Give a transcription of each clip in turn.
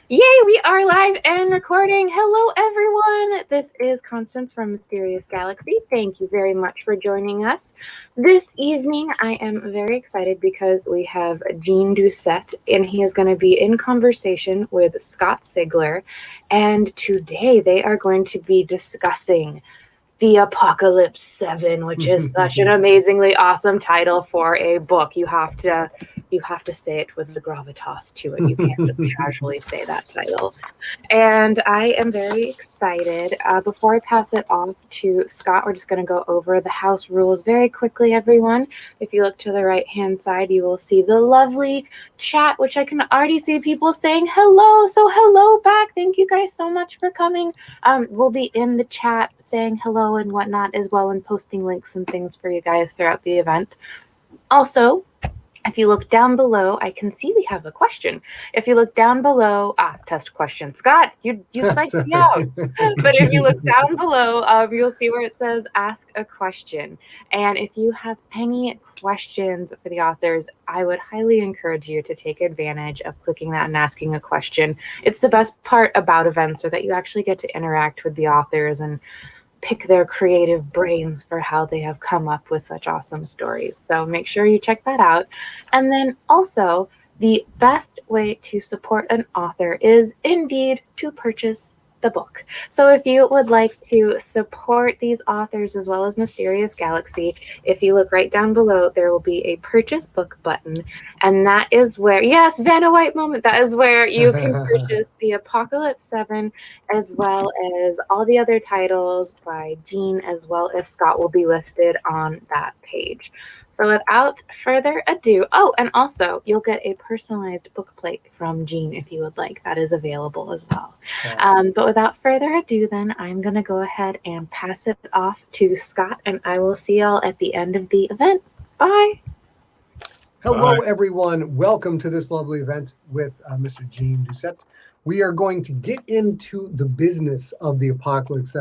Yay, we are live and recording. Hello, everyone. This is Constance from Mysterious Galaxy. Thank you very much for joining us. This evening, I am very excited because we have Gene Doucette, and he is going to be in conversation with Scott Sigler. And today, they are going to be discussing the Apocalypse 7, which is such an amazingly awesome title for a book. You have to say it with the gravitas to it. You can't just casually say that title. And I am very excited. Before I pass it off to Scott, we're just going to go over the house rules very quickly, everyone. If you look to the right-hand side, you will see the lovely chat, which I can already see people saying hello. So hello back. Thank you guys so much for coming. We'll be in the chat saying hello and whatnot as well, and posting links and things for you guys throughout the event. Also, if you look down below, I can see we have a question. If you look down below, test question. Scott, you psyched me out. But if you look down below, you'll see where it says ask a question. And if you have any questions for the authors, I would highly encourage you to take advantage of clicking that and asking a question. It's the best part about events, so that you actually get to interact with the authors and pick their creative brains for how they have come up with such awesome stories. So make sure you check that out. And then also, the best way to support an author is indeed to purchase the book. So if you would like to support these authors as well as Mysterious Galaxy, if you look right down below, there will be a purchase book button. And that is where, yes, Vanna White moment, that is where you can purchase the Apocalypse 7 as well as all the other titles by Gene, as well as Scott will be listed on that page. So without further ado, and also you'll get a personalized book plate from Gene if you would like. That is available as well. But without further ado, then I'm going to go ahead and pass it off to Scott, and I will see y'all at the end of the event. Bye. Hello, everyone. Welcome to this lovely event with Mr. Gene Doucette. We are going to get into the business of the Apocalypse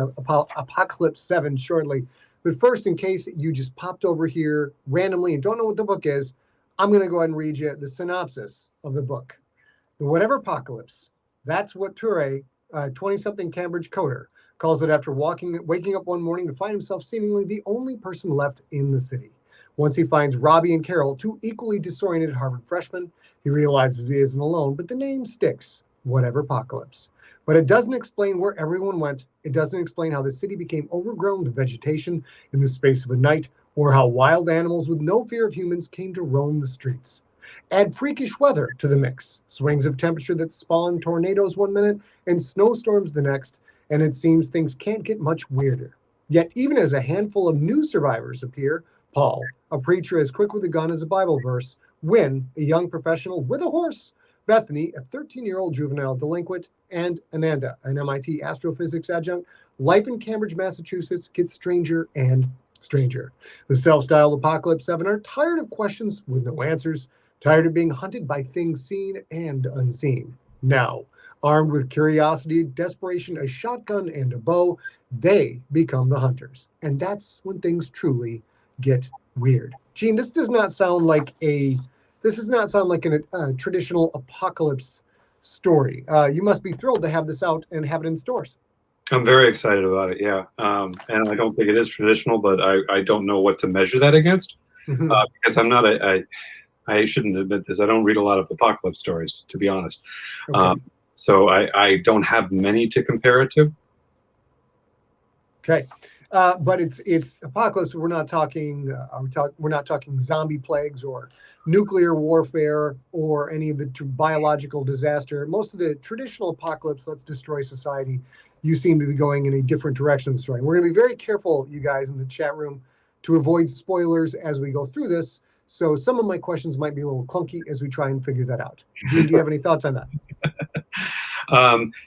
7 shortly. But first, in case you just popped over here randomly and don't know what the book is, I'm going to go ahead and read you the synopsis of the book. The Whatever Apocalypse, that's what Ture, 20-something Cambridge coder, calls it after waking up one morning to find himself seemingly the only person left in the city. Once he finds Robbie and Carol, two equally disoriented Harvard freshmen, he realizes he isn't alone, but the name sticks, Whatever Apocalypse. But it doesn't explain where everyone went. It doesn't explain how the city became overgrown with vegetation in the space of a night, or how wild animals with no fear of humans came to roam the streets. Add freakish weather to the mix, swings of temperature that spawn tornadoes one minute and snowstorms the next, and it seems things can't get much weirder. Yet even as a handful of new survivors appear, Paul, a preacher as quick with a gun as a Bible verse, Wynn, a young professional with a horse, Bethany, a 13-year-old juvenile delinquent, and Ananda, an MIT astrophysics adjunct, life in Cambridge, Massachusetts gets stranger and stranger. The self-styled Apocalypse 7 are tired of questions with no answers, tired of being hunted by things seen and unseen. Now, armed with curiosity, desperation, a shotgun, and a bow, they become the hunters. And that's when things truly get weird. Gene, this does not sound like a traditional apocalypse story. You must be thrilled to have this out and have it in stores. I'm very excited about it, yeah. And I don't think it is traditional, but I don't know what to measure that against. Because I'm not I shouldn't admit this, I don't read a lot of apocalypse stories, to be honest. Okay. So I don't have many to compare it to. Okay. But it's apocalypse. We're not talking zombie plagues or nuclear warfare or any of the biological disaster. Most of the traditional apocalypse, let's destroy society. You seem to be going in a different direction of the story. We're going to be very careful, you guys in the chat room, to avoid spoilers as we go through this. So some of my questions might be a little clunky as we try and figure that out. Gene, do you have any thoughts on that?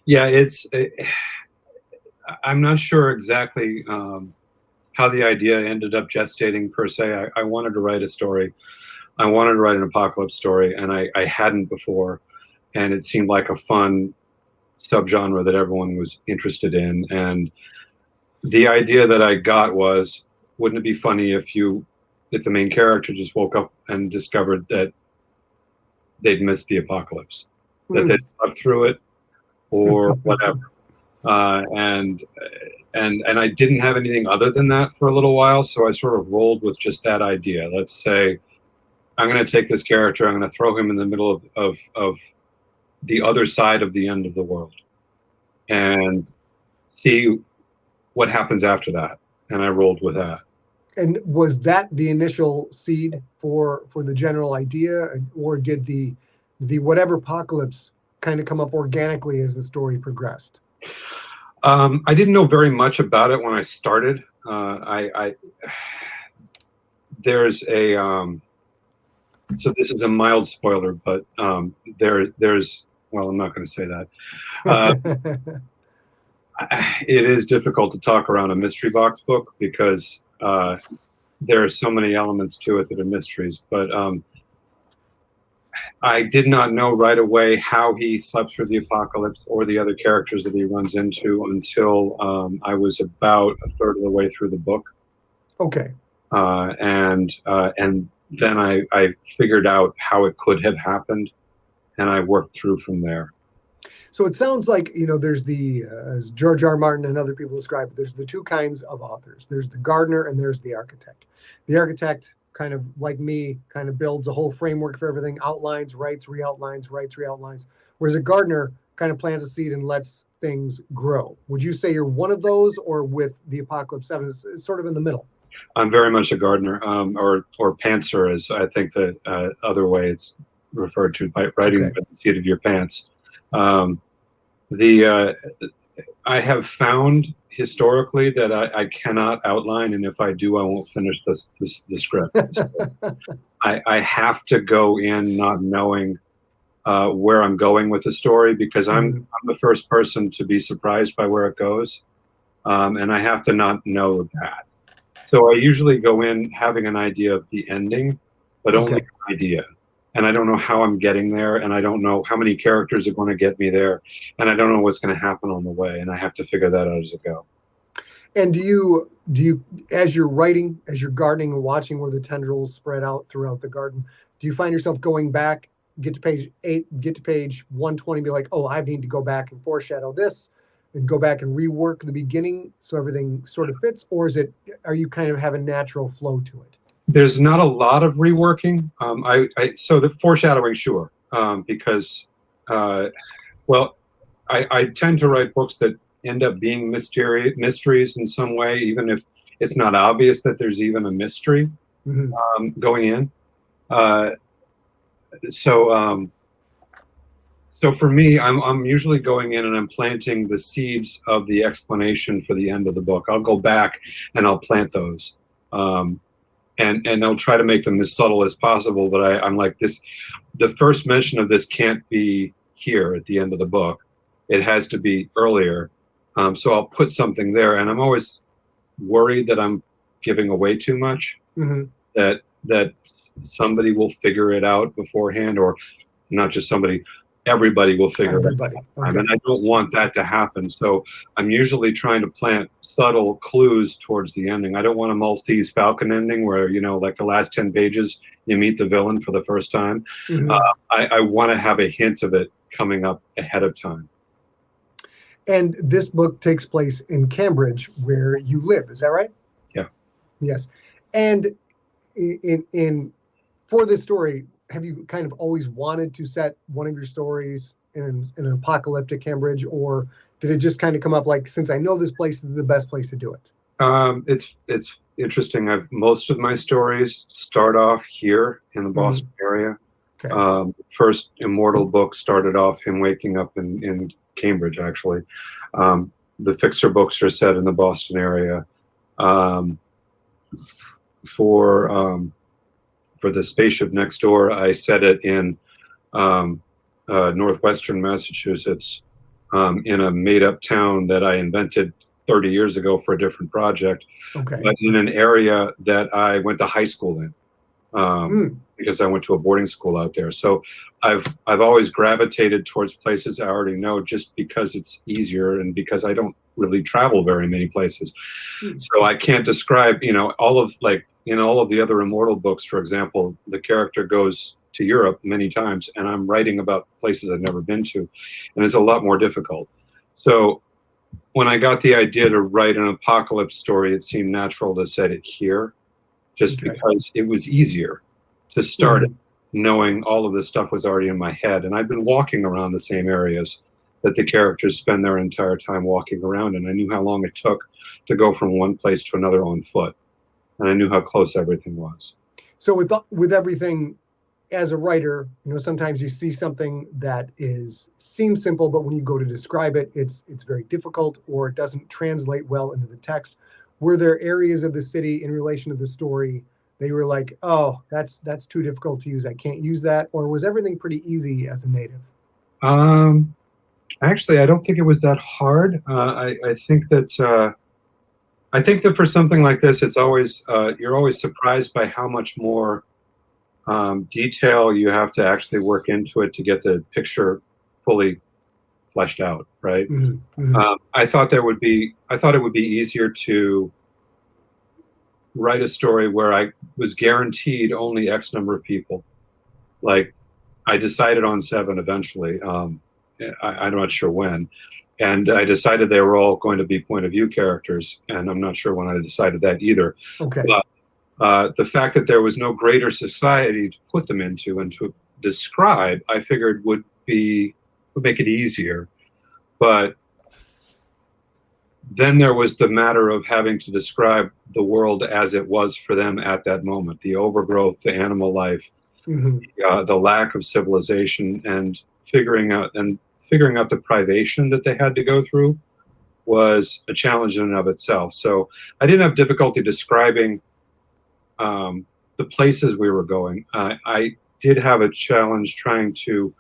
Yeah, I'm not sure exactly how the idea ended up gestating per se. I wanted to write a story. I wanted to write an apocalypse story, and I hadn't before. And it seemed like a fun subgenre that everyone was interested in. And the idea that I got was, wouldn't it be funny if the main character just woke up and discovered that they'd missed the apocalypse, that they'd slept through it, or whatever. And I didn't have anything other than that for a little while, so I sort of rolled with just that idea. Let's say I'm going to take this character, I'm going to throw him in the middle of the other side of the end of the world and see what happens after that. And I rolled with that. And was that the initial seed for the general idea, or did the whatever apocalypse kind of come up organically as the story progressed? I didn't know very much about it when I started. There's a so this is a mild spoiler, but there's well, I'm not going to say that. It is difficult to talk around a mystery box book because there are so many elements to it that are mysteries. But I did not know right away how he slept through the apocalypse or the other characters that he runs into until I was about a third of the way through the book. Okay. And then I figured out how it could have happened, and I worked through from there. So it sounds like, there's the, as George R. Martin and other people describe it, there's the two kinds of authors. There's the gardener and there's the architect. The architect, kind of like me, kind of builds a whole framework for everything, outlines, writes, re-outlines, writes, re-outlines. Whereas a gardener kind of plants a seed and lets things grow. Would you say you're one of those, or with the Apocalypse 7, it's sort of in the middle? I'm very much a gardener, or pantser, as I think the other way it's referred to, by writing Okay. the seat of your pants. I have found historically that I cannot outline, and if I do, I won't finish the script. So I have to go in not knowing where I'm going with the story, because I'm the first person to be surprised by where it goes, and I have to not know that. So I usually go in having an idea of the ending, but only an idea. And I don't know how I'm getting there, and I don't know how many characters are going to get me there, and I don't know what's going to happen on the way, and I have to figure that out as I go. And do you, as you're writing, as you're gardening and watching where the tendrils spread out throughout the garden, do you find yourself going back, get to page 8, get to page 120, be like, oh, I need to go back and foreshadow this, and go back and rework the beginning so everything sort of fits? Or are you kind of have a natural flow to it? There's not a lot of reworking. So the foreshadowing, sure, because I tend to write books that end up being mysteries in some way, even if it's not obvious that there's even a mystery going in. So for me, I'm usually going in and I'm planting the seeds of the explanation for the end of the book. I'll go back and I'll plant those. And I'll try to make them as subtle as possible, but I'm like this, the first mention of this can't be here at the end of the book. It has to be earlier. So I'll put something there, and I'm always worried that I'm giving away too much, that somebody will figure it out beforehand, or not just somebody, everybody will figure it out. Okay. And I don't want that to happen. So I'm usually trying to plant subtle clues towards the ending. I don't want a Maltese Falcon ending where, like the last 10 pages, you meet the villain for the first time. I want to have a hint of it coming up ahead of time. And this book takes place in Cambridge, where you live. Is that right? Yeah. Yes. And for this story, have you kind of always wanted to set one of your stories in an apocalyptic Cambridge, or did it just kind of come up like, since I know this place is the best place to do it? It's interesting. Most of my stories start off here in the Boston area. Okay. First Immortal book started off him waking up in Cambridge, actually. The FIXER books are set in the Boston area. For the Spaceship Next Door, I set it in northwestern Massachusetts, in a made-up town that I invented 30 years ago for a different project, but in an area that I went to high school in, because I went to a boarding school out there. So I've always gravitated towards places I already know, just because it's easier and because I don't really travel very many places. So I can't describe, all of the other Immortal books, for example, the character goes to Europe many times, and I'm writing about places I've never been to, and it's a lot more difficult. So when I got the idea to write an apocalypse story, it seemed natural to set it here, just because it was easier to start it, knowing all of this stuff was already in my head. And I've been walking around the same areas that the characters spend their entire time walking around, and I knew how long it took to go from one place to another on foot, and I knew how close everything was. So with everything, as a writer, sometimes you see something that seems simple, but when you go to describe it, it's very difficult, or it doesn't translate well into the text. Were there areas of the city in relation to the story that you were like, oh, that's too difficult to use, I can't use that? Or was everything pretty easy as a native? Actually, I don't think it was that hard. I think that for something like this, it's always you're always surprised by how much more detail you have to actually work into it to get the picture fully fleshed out, right? I thought it would be easier to write a story where I was guaranteed only X number of people. Like, I decided on 7 eventually. I'm not sure when. And I decided they were all going to be point of view characters, and I'm not sure when I decided that either. Okay. But the fact that there was no greater society to put them into and to describe, I figured would make it easier. But then there was the matter of having to describe the world as it was for them at that moment, the overgrowth, the animal life, the lack of civilization, and figuring out the privation that they had to go through was a challenge in and of itself. So I didn't have difficulty describing the places we were going. I did have a challenge trying to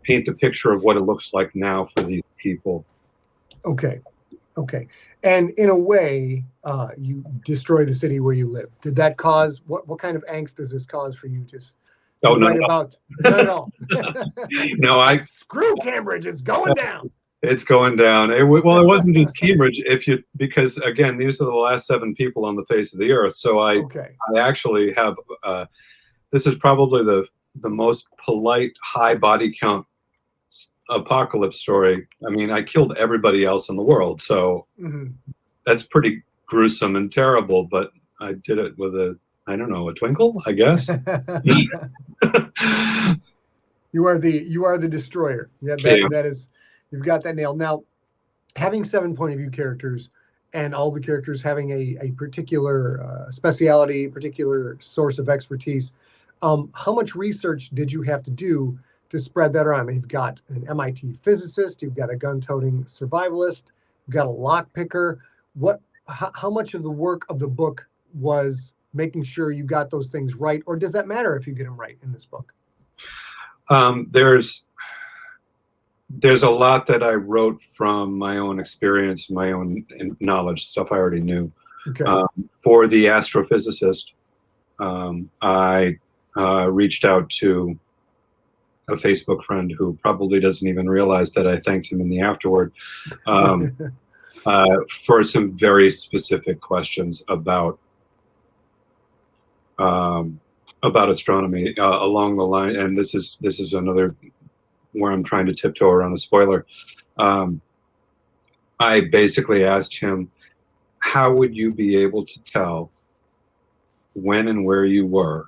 paint the picture of what it looks like now for these people. Okay. And in a way, you destroy the city where you live. Did that cause, what kind of angst does this cause for you? Not at all. No, screw Cambridge, it's going down. It's going down. It wasn't just Cambridge, because again, these are the last 7 people on the face of the earth. So I actually have, this is probably the most polite, high body count apocalypse story. I mean, I killed everybody else in the world, so that's pretty gruesome and terrible, but I did it with a twinkle, I guess. You are the destroyer. That is, you've got that nailed. Now, having 7 point of view characters and all the characters having a particular speciality, particular source of expertise, how much research did you have to do to spread that around? You've got an MIT physicist, you've got a gun-toting survivalist, you've got a lockpicker. How much of the work of the book was making sure you got those things right, or does that matter if you get them right in this book? There's a lot that I wrote from my own experience, my own knowledge, stuff I already knew. Okay. For the astrophysicist, I reached out to a Facebook friend who probably doesn't even realize that I thanked him in the afterward for some very specific questions about astronomy along the line, and this is another where I'm trying to tiptoe around a spoiler. I basically asked him, how would you be able to tell when and where you were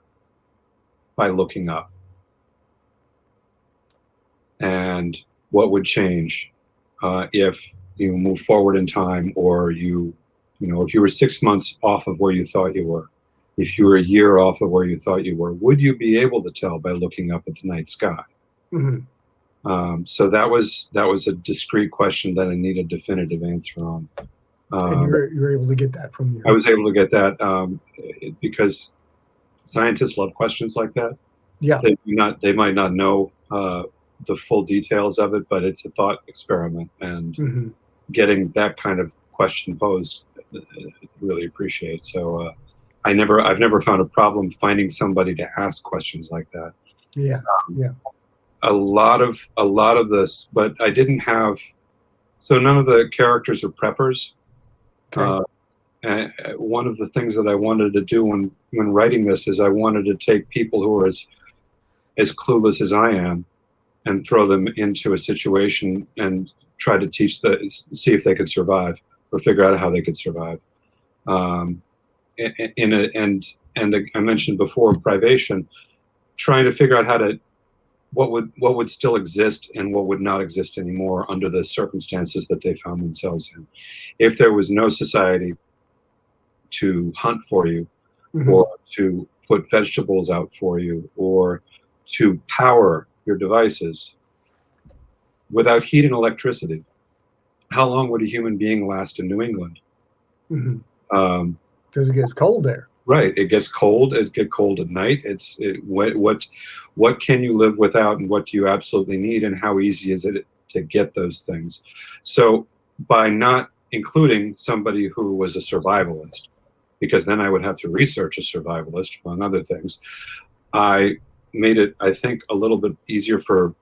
by looking up? And what would change if you move forward in time, or if you were 6 months off of where you thought you were, if you were a year off of where you thought you were, would you be able to tell by looking up at the night sky? So that was a discrete question that I need a definitive answer on. And you're able to get that from you. I was able to get that because scientists love questions like that. Yeah. They might not know the full details of it, but it's a thought experiment, and getting that kind of question posed, really appreciate. So I've never found a problem finding somebody to ask questions like that. Yeah. A lot of this, but I didn't have. So none of the characters are preppers. Okay. And one of the things that I wanted to do when writing this is I wanted to take people who are as as clueless as I am and throw them into a situation and try to see if they could survive or figure out how they could survive. And I mentioned before privation, trying to figure out what would still exist and what would not exist anymore under the circumstances that they found themselves in. If there was no society to hunt for you, or to put vegetables out for you, or to power your devices without heat and electricity, how long would a human being last in New England? Because it gets cold there. Right, it gets cold. It gets cold at night. What can you live without, and what do you absolutely need, and how easy is it to get those things? So by not including somebody who was a survivalist, because then I would have to research a survivalist among other things, I made it, I think, a little bit easier for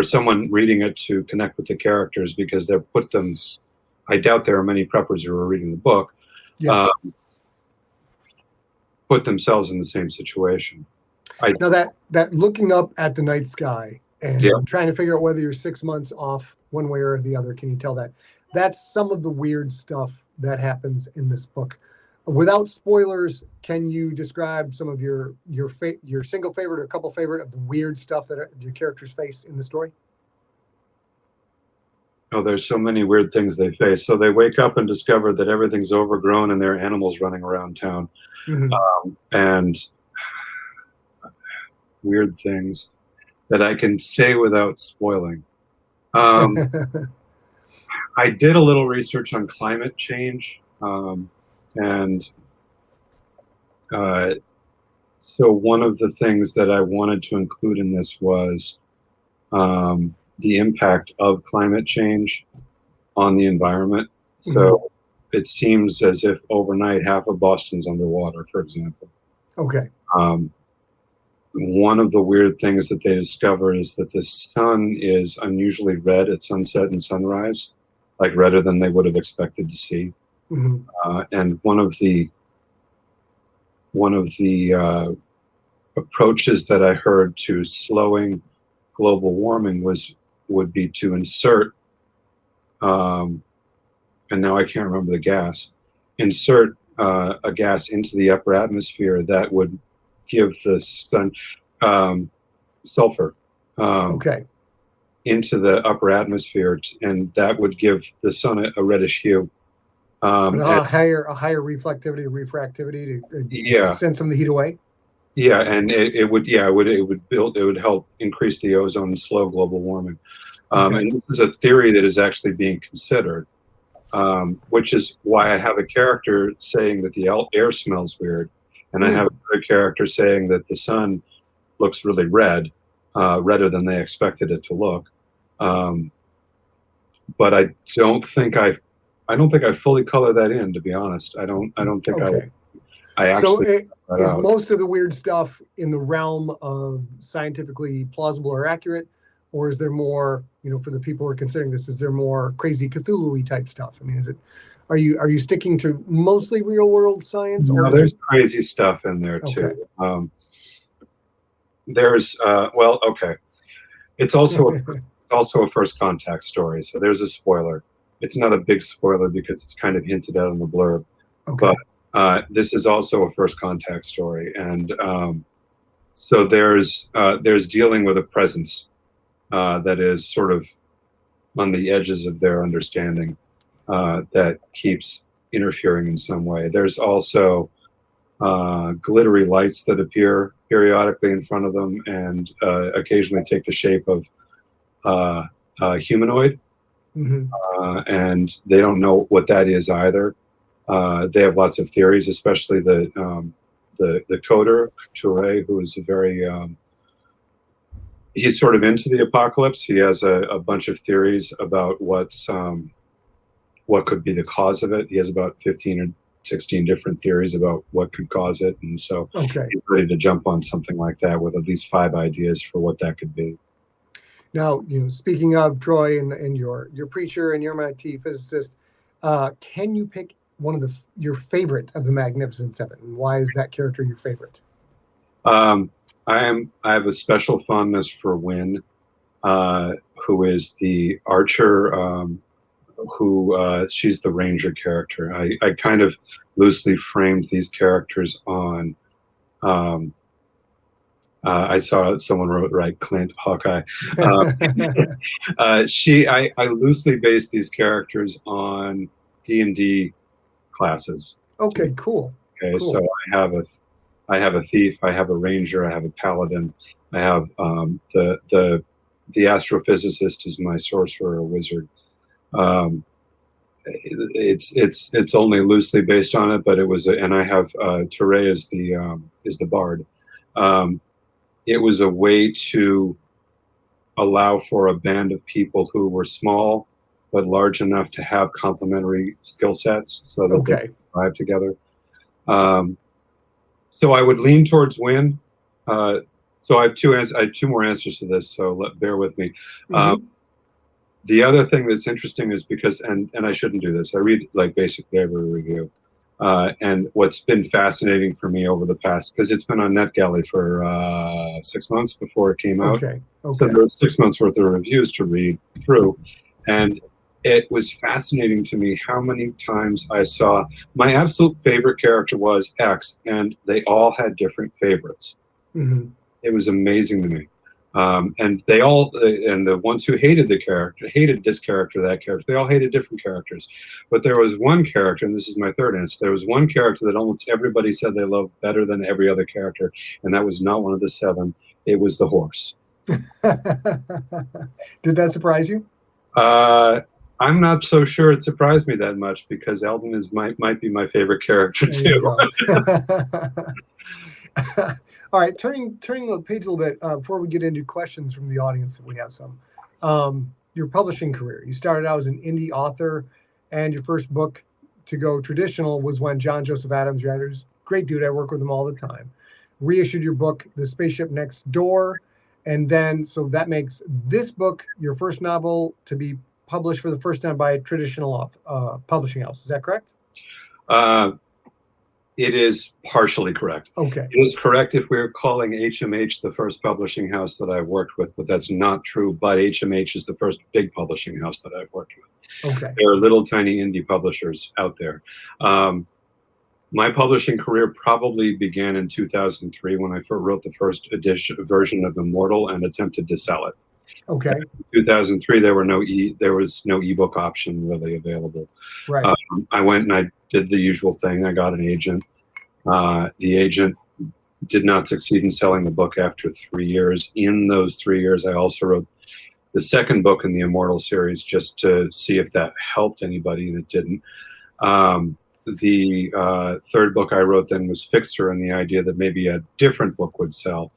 someone reading it to connect with the characters, because I doubt there are many preppers who are reading the book. Yeah. Put themselves in the same situation. Now that looking up at the night sky and trying to figure out whether you're 6 months off one way or the other, can you tell that? That's some of the weird stuff that happens in this book. Without spoilers, can you describe some of your single favorite or couple favorite of the weird stuff that your characters face in the story? Oh, there's so many weird things they face. So they wake up and discover that everything's overgrown and there are animals running around town. And weird things that I can say without spoiling. I did a little research on climate change. So one of the things that I wanted to include in this was the impact of climate change on the environment. So it seems as if overnight half of Boston's underwater, for example. Okay. One of the weird things that they discover is that the sun is unusually red at sunset and sunrise, like redder than they would have expected to see. And one of the approaches that I heard to slowing global warming would be to insert, and now I can't remember the gas, insert a gas into the upper atmosphere that would give the sun sulfur into the upper atmosphere, and that would give the sun a reddish hue. A higher reflectivity or refractivity to send some of the heat away. Yeah, and it would help increase the ozone and slow global warming. And this is a theory that is actually being considered, which is why I have a character saying that the air smells weird, and I have a character saying that the sun looks really red, redder than they expected it to look. But I don't think I fully color that in, to be honest. I don't think I actually. So is most of the weird stuff in the realm of scientifically plausible or accurate, or is there more, for the people who are considering this, is there more crazy Cthulhu-y type stuff? I mean, are you sticking to mostly real world science? No, there's crazy stuff in there too. It's also a first contact story, so there's a spoiler. It's not a big spoiler because it's kind of hinted at in the blurb. But this is also a first contact story, and so there's dealing with a presence that is sort of on the edges of their understanding that keeps interfering in some way. There's also glittery lights that appear periodically in front of them and occasionally take the shape of a humanoid. And they don't know what that is either. They have lots of theories, especially the coder, Toure, who is a very he's sort of into the apocalypse. He has a bunch of theories about what could be the cause of it. He has about 15 or 16 different theories about what could cause it, and so he's ready to jump on something like that with at least 5 ideas for what that could be. Now, speaking of Troy and your preacher and your MIT physicist, can you pick one of your favorite of the Magnificent Seven? And why is that character your favorite? I have a special fondness for Wynn, who is the archer, she's the ranger character. I kind of loosely framed these characters on. I saw someone wrote right, Clint Hawkeye. I loosely based these characters on D&D classes. Okay, cool. Okay, cool. So I have a thief, I have a ranger, I have a paladin, I have the astrophysicist is my sorcerer or wizard. It's only loosely based on it, but it was, and I have Teray is the bard. It was a way to allow for a band of people who were small but large enough to have complementary skill sets, so that they could thrive together. So I would lean towards Wynn. So I have two more answers to this, so bear with me. The other thing that's interesting is because, and I shouldn't do this, I read like basically every review. And what's been fascinating for me over the past, because it's been on NetGalley for 6 months before it came out. So there was 6 months worth of reviews to read through. And it was fascinating to me how many times I saw my absolute favorite character was X, and they all had different favorites. It was amazing to me. And they all, and the ones who hated the character, hated this character, that character, they all hated different characters. But there was one character, and this is my third answer, there was one character that almost everybody said they loved better than every other character, and that was not one of the 7. It was the horse. Did that surprise you? I'm not so sure it surprised me that much, because Eldon might be my favorite character too. All right, turning the page a little bit before we get into questions from the audience, if we have some. Your publishing career. You started out as an indie author, and your first book to go traditional was when John Joseph Adams, writer's great dude, I work with him all the time, reissued your book, The Spaceship Next Door, and then, so that makes this book your first novel to be published for the first time by a traditional publishing house. Is that correct? It is partially correct. Okay. It is correct if we're calling HMH the first publishing house that I've worked with, but that's not true. But HMH is the first big publishing house that I've worked with. Okay. There are little tiny indie publishers out there. My publishing career probably began in 2003 when I wrote the first version of Immortal and attempted to sell it. Okay. In 2003, there was no ebook option really available. Right. I went and I did the usual thing. I got an agent. The agent did not succeed in selling the book after 3 years. In those 3 years, I also wrote the second book in the Immortal series just to see if that helped anybody, and it didn't. The third book I wrote then was Fixer, and the idea that maybe a different book would sell.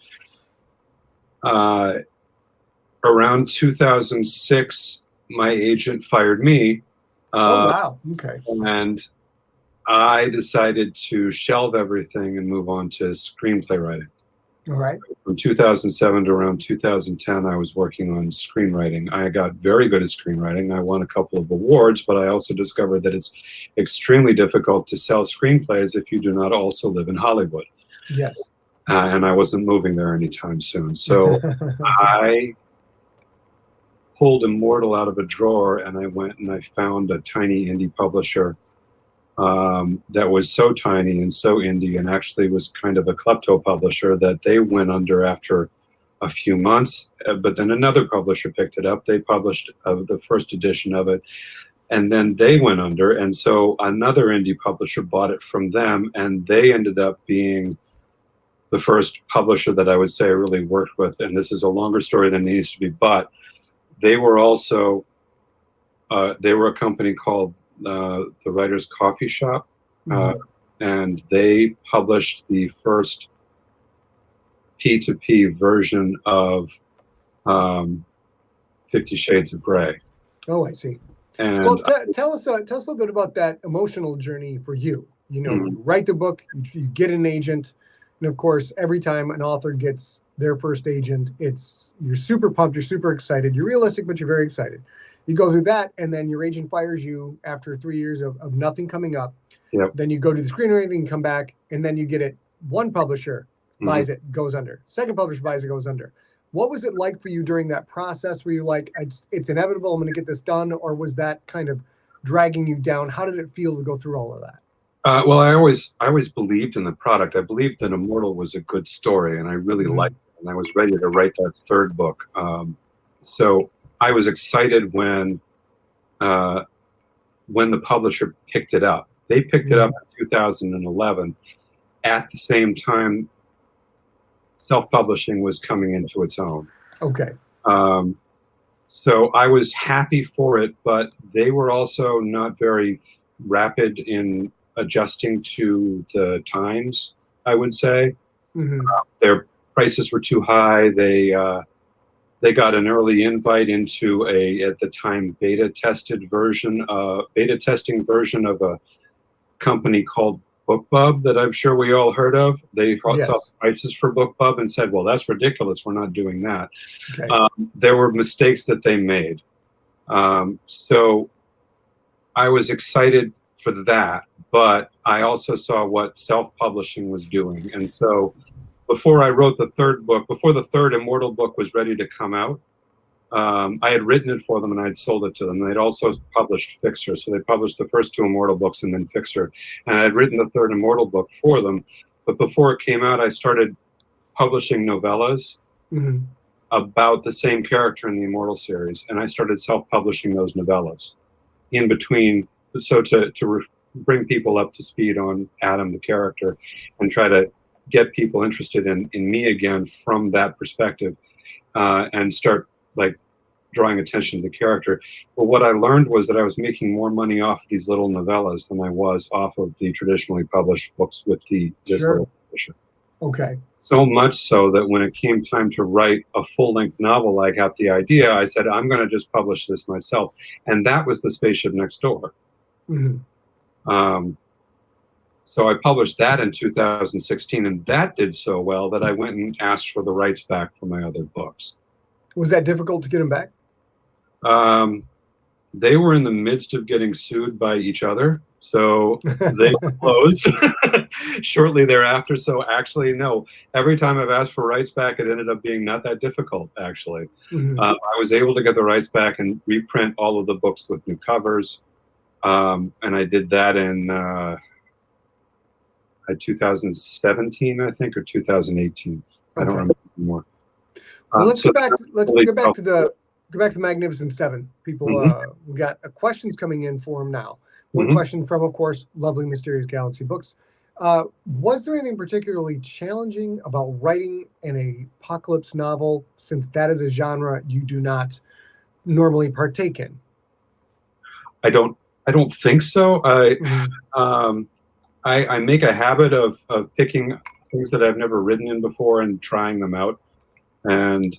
Around 2006, my agent fired me. Oh, wow. Okay. And I decided to shelve everything and move on to screenplay writing. All right. From 2007 to around 2010, I was working on screenwriting. I got very good at screenwriting. I won a couple of awards, but I also discovered that it's extremely difficult to sell screenplays if you do not also live in Hollywood. Yes. And I wasn't moving there anytime soon. So I pulled Immortal out of a drawer, and I went and I found a tiny indie publisher that was so tiny and so indie, and actually was kind of a klepto publisher, that they went under after a few months. But then another publisher picked it up. They published the first edition of it, and then they went under. And so another indie publisher bought it from them, and they ended up being the first publisher that I would say I really worked with. And this is a longer story than it needs to be, but they were also, they were a company called the Writers Coffee Shop, and they published the first P2P version of 50 Shades of Grey. Oh, I see. And well, tell us a little bit about that emotional journey for you. You know, you write the book, you get an agent, and of course, every time an author gets their first agent, you're super pumped, you're super excited, you're realistic, but you're very excited. You go through that, and then your agent fires you after 3 years of nothing coming up. Yep. Then you go to the screenwriting and come back, and then you get it one publisher, buys it, goes under. Second publisher buys it, goes under. What was it like for you during that process? Were you like, it's inevitable, I'm going to get this done? Or was that kind of dragging you down? How did it feel to go through all of that? Well, I always believed in the product. I believed that Immortal was a good story, and I really liked it, and I was ready to write that third book. So I was excited when the publisher picked it up. They picked it up in 2011. At the same time, self-publishing was coming into its own. Okay. So I was happy for it, but they were also not very rapid in adjusting to the times, I would say. Their prices were too high. They got an early invite into at the time, beta testing version of a company called BookBub that I'm sure we all heard of. They saw prices for BookBub and said, well, that's ridiculous. We're not doing that. Okay. There were mistakes that they made. So I was excited for that, but I also saw what self-publishing was doing. And so before I wrote the third book, before the third Immortal book was ready to come out, I had written it for them and I'd sold it to them. They'd also published FIXER. So they published the first two Immortal books and then FIXER. And I had written the third Immortal book for them. But before it came out, I started publishing novellas about the same character in the Immortal series. And I started self-publishing those novellas in between. So to bring people up to speed on Adam, the character, and try to get people interested in me again from that perspective, and start like drawing attention to the character. But what I learned was that I was making more money off these little novellas than I was off of the traditionally published books with this little publisher. Okay. So much so that when it came time to write a full-length novel, I got the idea. I said, I'm going to just publish this myself. And that was the Spaceship Next Door. So I published that in 2016, and that did so well that I went and asked for the rights back for my other books. Was that difficult to get them back? They were in the midst of getting sued by each other, so they closed shortly thereafter. So actually, no, every time I've asked for rights back, it ended up being not that difficult, actually. I was able to get the rights back and reprint all of the books with new covers. And I did that in 2017, I think, or 2018. I don't remember anymore. Well, let's go back to Magnificent Seven. People, we got questions coming in for them now. One question from, of course, lovely Mysterious Galaxy Books. Was there anything particularly challenging about writing an apocalypse novel, since that is a genre you do not normally partake in? I don't think so. I make a habit of picking things that I've never written in before and trying them out, and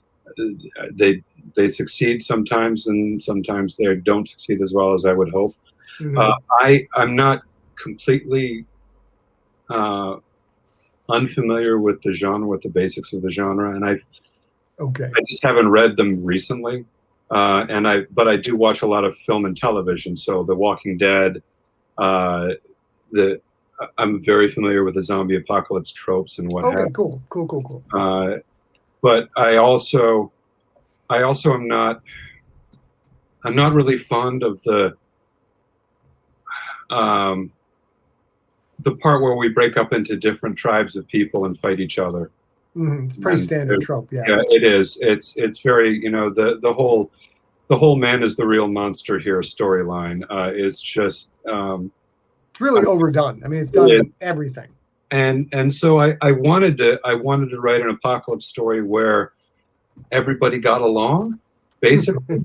they succeed sometimes, and sometimes they don't succeed as well as I would hope. I'm not completely unfamiliar with the genre, with the basics of the genre, and I just haven't read them recently. But I do watch a lot of film and television. So The Walking Dead, I'm very familiar with the zombie apocalypse tropes and what have you. Cool. But I also am not really fond of the part where we break up into different tribes of people and fight each other. It's pretty standard trope, yeah. Yeah, it is. It's very, the whole man is the real monster here storyline is just it's really overdone. I mean, it's done in everything. And so I wanted to write an apocalypse story where everybody got along, basically.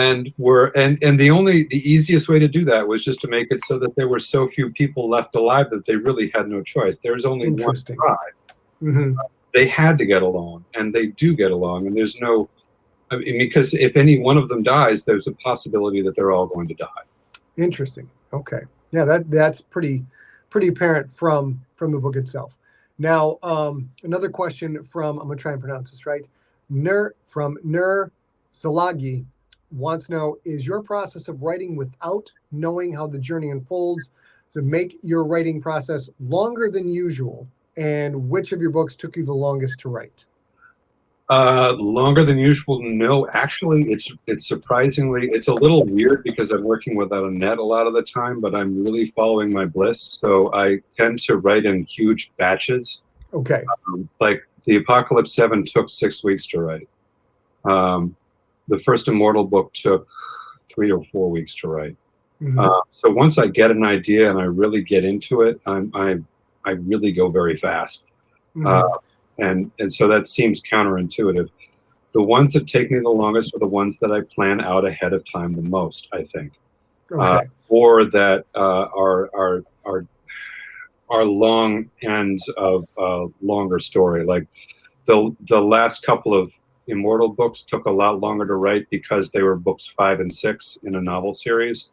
And the easiest way to do that was just to make it so that there were so few people left alive that they really had no choice. There's only one tribe. They had to get along, and they do get along, and there's no, I mean, because if any one of them dies, there's a possibility that they're all going to die. Interesting. Okay. Yeah, that's pretty apparent from the book itself. Now, another question from, I'm going to try and pronounce this right, Nur Salagi wants to know, is your process of writing without knowing how the journey unfolds to make your writing process longer than usual, And which of your books took you the longest to write? Longer than usual? No, actually, it's surprisingly, it's a little weird because I'm working without a net a lot of the time, but I'm really following my bliss. So I tend to write in huge batches. Okay. Like the Apocalypse 7 took 6 weeks to write. The first Immortal book took 3 or 4 weeks to write. So once I get an idea and I really get into it, I really go very fast. And so that seems counterintuitive. The ones that take me the longest are the ones that I plan out ahead of time the most, I think, or that are long ends of longer story. Like the last couple of Immortal books took a lot longer to write because they were books 5 and 6 in a novel series,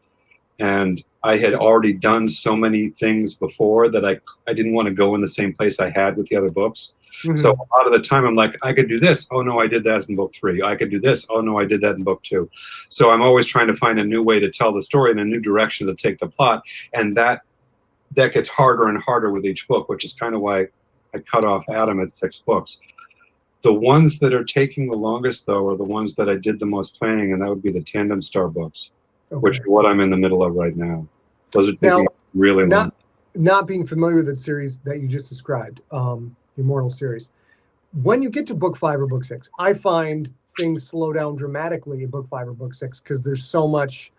and I had already done so many things before that I didn't want to go in the same place I had with the other books. So a lot of the time I'm like, I could do this. Oh no, I did that in book 3. I could do this. Oh no, I did that in book 2. So I'm always trying to find a new way to tell the story and a new direction to take the plot. And that gets harder and harder with each book, which is kind of why I cut off Adam at 6 books. The ones that are taking the longest, though, are the ones that I did the most planning, and that would be the Tandemstar books, which are what I'm in the middle of right now. Those are taking really long. Not being familiar with the series that you just described, the Immortal series, when you get to book 5 or book 6, I find things slow down dramatically in book 5 or book 6 because there's so much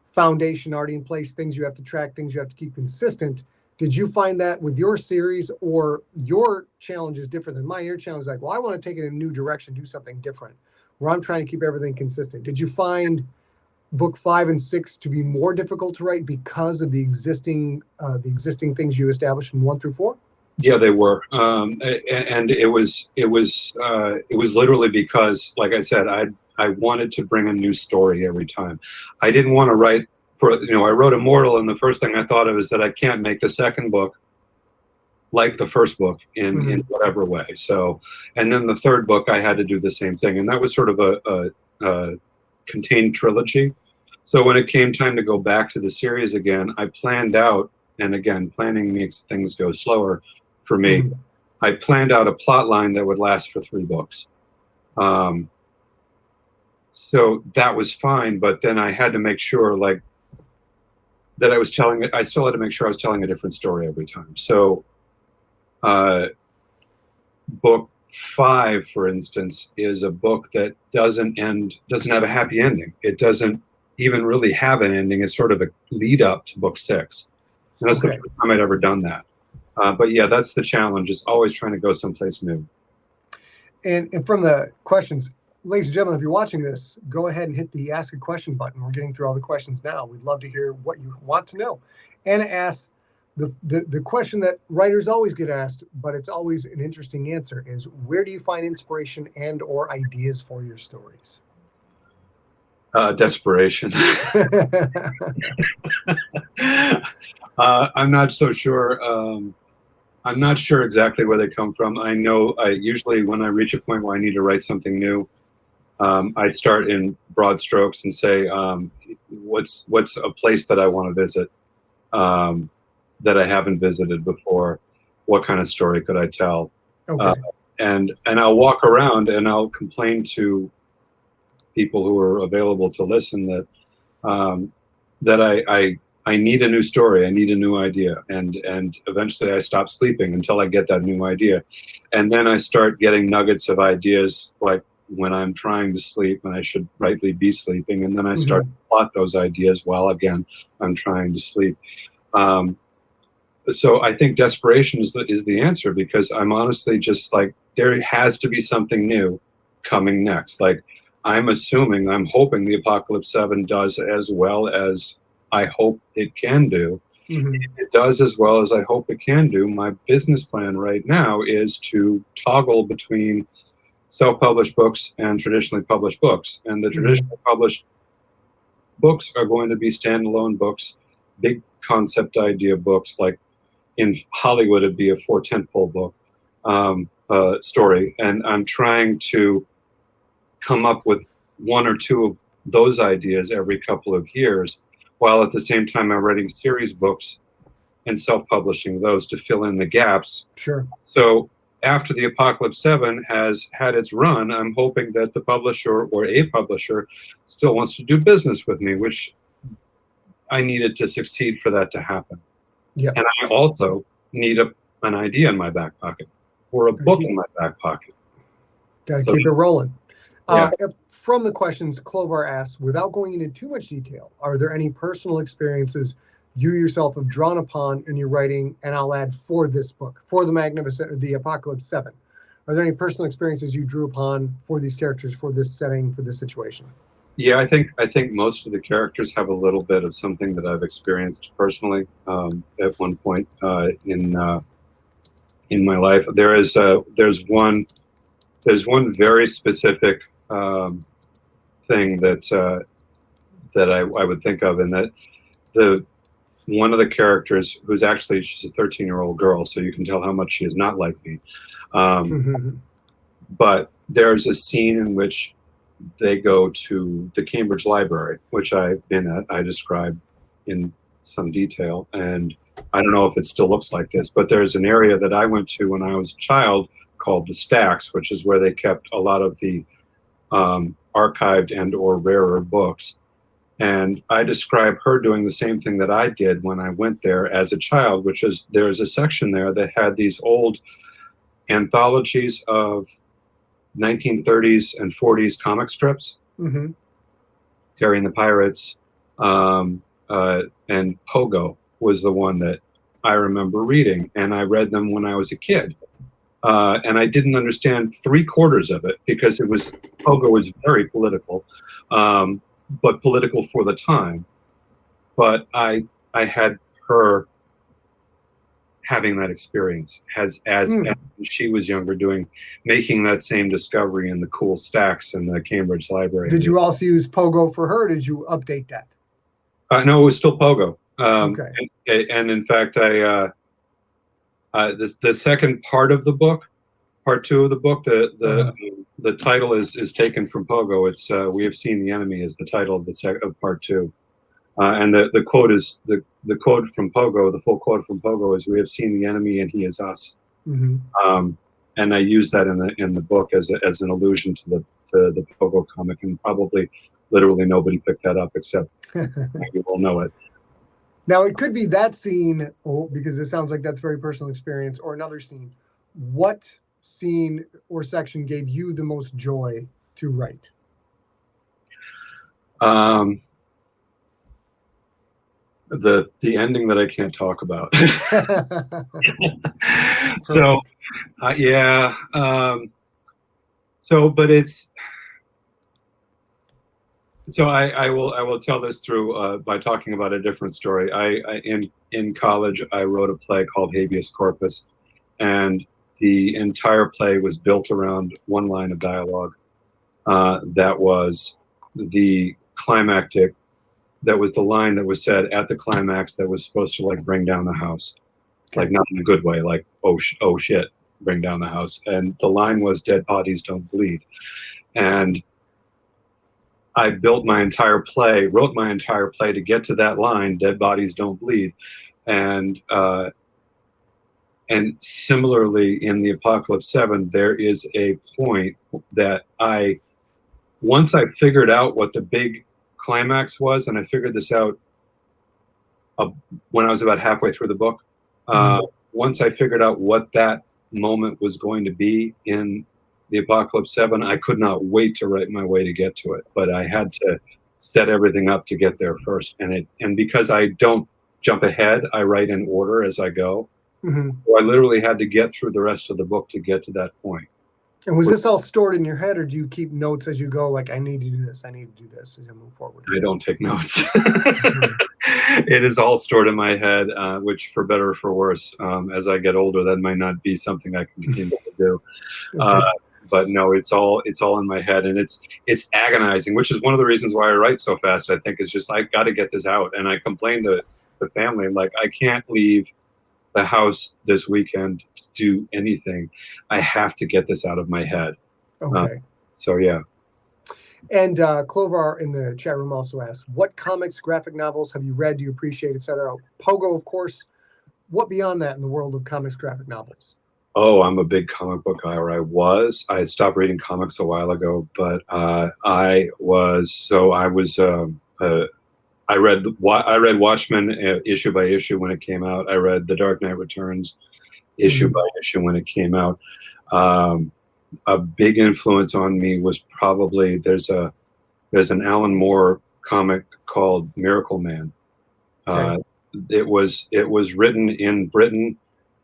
foundation already in place, things you have to track, things you have to keep consistent. Did you find that with your series, or your challenge is different than mine? Your challenge is like, well, I want to take it in a new direction, do something different, where I'm trying to keep everything consistent. Did you find book 5 and 6 to be more difficult to write because of the existing things you established in 1 through 4? Yeah, they were, and it was literally because, like I said, I wanted to bring a new story every time. I didn't want to write I wrote Immortal, and the first thing I thought of is that I can't make the second book like the first book in whatever way. So, and then the third book, I had to do the same thing, and that was sort of a contained trilogy. So when it came time to go back to the series again, I planned out, and again, planning makes things go slower for me. I planned out a plot line that would last for 3 books. So that was fine, but then I had to make sure, like, that I still had to make sure I was telling a different story every time. So book 5, for instance, is a book that doesn't have a happy ending. It doesn't even really have an ending. It's sort of a lead up to book 6. And that's the first time I'd ever done that. But yeah, that's the challenge, is always trying to go someplace new. And from the questions, ladies and gentlemen, if you're watching this, go ahead and hit the Ask a Question button. We're getting through all the questions now. We'd love to hear what you want to know. Anna asks, the question that writers always get asked, but it's always an interesting answer, is where do you find inspiration and or ideas for your stories? Desperation. I'm not so sure. I'm not sure exactly where they come from. I know usually when I reach a point where I need to write something new, I start in broad strokes and say, what's a place that I want to visit that I haven't visited before? What kind of story could I tell? And I'll walk around and I'll complain to people who are available to listen that I need a new story. I need a new idea. And eventually I stop sleeping until I get that new idea. And then I start getting nuggets of ideas, like when I'm trying to sleep and I should rightly be sleeping. And then I start to plot those ideas while, again, I'm trying to sleep. So I think desperation is the answer, because I'm honestly just like, there has to be something new coming next. Like, I'm hoping the Apocalypse 7 does as well as I hope it can do. If it does as well as I hope it can do, my business plan right now is to toggle between self-published books and traditionally published books. And the traditionally published books are going to be standalone books, big concept idea books. Like in Hollywood, it'd be a 4 tentpole book story. And I'm trying to come up with 1 or 2 of those ideas every couple of years, while at the same time I'm writing series books and self-publishing those to fill in the gaps. Sure. So after the Apocalypse 7 has had its run, I'm hoping that the publisher or a publisher still wants to do business with me, which I needed to succeed for that to happen. Yeah. And I also need an idea in my back pocket or a book in my back pocket. Got to keep it rolling. Yeah. From the questions, Clovar asks, without going into too much detail, are there any personal experiences you yourself have drawn upon in your writing? And I'll add, for this book, for the Apocalypse 7. Are there any personal experiences you drew upon for these characters, for this setting, for this situation? Yeah, I think most of the characters have a little bit of something that I've experienced personally at one point in my life. There's one very specific thing that I would think of, and that one of the characters, she's a 13-year-old girl, so you can tell how much she is not like me. But there's a scene in which they go to the Cambridge Library, which I've been at. I described in some detail, and I don't know if it still looks like this, but there's an area that I went to when I was a child called the Stacks, which is where they kept a lot of the archived and or rarer books. And I describe her doing the same thing that I did when I went there as a child, which is there's a section there that had these old anthologies of 1930s and 40s comic strips. Terry and the Pirates, and Pogo was the one that I remember reading, and I read them when I was a kid. And I didn't understand 3/4 of it because Pogo was very political, but political for the time. But I had her having that experience as she was younger, making that same discovery in the cool stacks in the Cambridge Library. Did you also use Pogo for her? Or did you update that? No, it was still Pogo. Okay. And in fact, the second part of the book, part 2 of the book, the title is taken from Pogo. It's "We Have Seen the Enemy" is the title of part 2, and the quote is the quote from Pogo. The full quote from Pogo is, "We have seen the enemy, and he is us." And I use that in the book as an allusion to the Pogo comic, and probably literally nobody picked that up except you all know it. Now, it could be that scene, because it sounds like that's very personal experience, or another scene. What scene or section gave you the most joy to write? The ending that I can't talk about. So, yeah. But it's. So I will tell this through by talking about a different story. In college I wrote a play called Habeas Corpus, and the entire play was built around one line of dialogue that was the climactic. That was the line that was said at the climax that was supposed to bring down the house, like not in a good way, like oh shit, bring down the house. And the line was "Dead bodies don't bleed," and I wrote my entire play to get to that line, "Dead bodies don't bleed," and similarly in the Apocalypse 7, there is a point that once I figured out what the big climax was, and I figured this out when I was about halfway through the book. Once I figured out what that moment was going to be in the Apocalypse 7, I could not wait to write my way to get to it. But I had to set everything up to get there first, and because I don't jump ahead, I write in order as I go. So I literally had to get through the rest of the book to get to that point. And was this all stored in your head, or do you keep notes as you go? Like, I need to do this, I need to do this as you move forward. I don't take notes. It is all stored in my head, which, for better or for worse, as I get older, that might not be something I can continue to do. But no, it's all in my head, and it's agonizing, which is one of the reasons why I write so fast. I think is just I got to get this out, and I complain to the family, like, I can't leave the house this weekend to do anything. I have to get this out of my head. Okay. So yeah. And Clovar in the chat room also asked, what comics, graphic novels have you read, do you appreciate, etc.? Pogo, of course. what beyond that in the world of comics graphic novels? Oh, I'm a big comic book guy, or I was. I stopped reading comics a while ago, but I read Watchmen issue by issue when it came out. I read The Dark Knight Returns issue by issue when it came out. A big influence on me was probably there's an Alan Moore comic called Miracle Man. Okay. It was written in Britain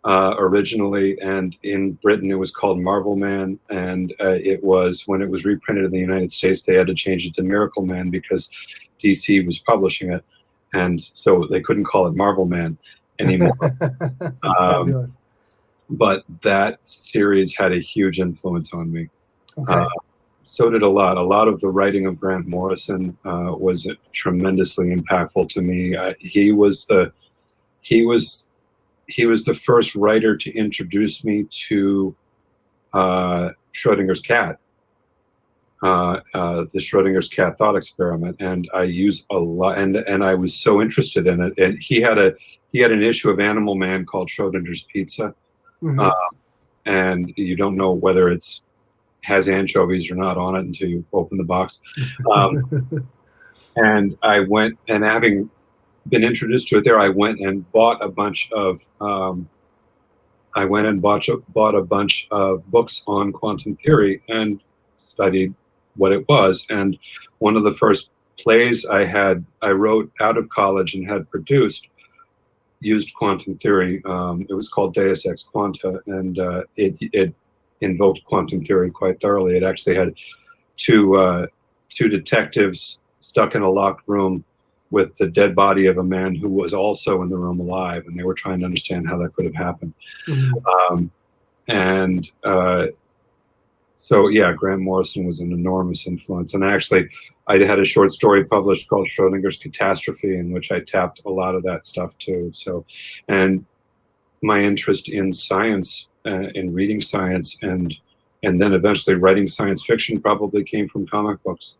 originally, and in Britain it was called Marvel Man, and it was, when it was reprinted in the United States, they had to change it to Miracle Man because DC was publishing it, and so they couldn't call it Marvel Man anymore. Fabulous. But that series had a huge influence on me. Okay. So did a lot of the writing of Grant Morrison was tremendously impactful to me. He was the first writer to introduce me to Schrodinger's cat, the Schrodinger's cat thought experiment, and I use a lot, and I was so interested in it. And he had an issue of Animal Man called Schrodinger's Pizza, and you don't know whether it's has anchovies or not on it until you open the box. And I went, and having been introduced to it there, I went and bought a bunch of books on quantum theory and studied what it was. And one of the first plays I wrote out of college and had produced used quantum theory. It was called Deus Ex Quanta, and it invoked quantum theory quite thoroughly. It actually had two detectives stuck in a locked room with the dead body of a man who was also in the room alive, and they were trying to understand how that could have happened. So yeah, Grant Morrison was an enormous influence. And actually, I had a short story published called Schrodinger's Catastrophe, in which I tapped a lot of that stuff too. So, and my interest in science, in reading science, and then eventually writing science fiction probably came from comic books.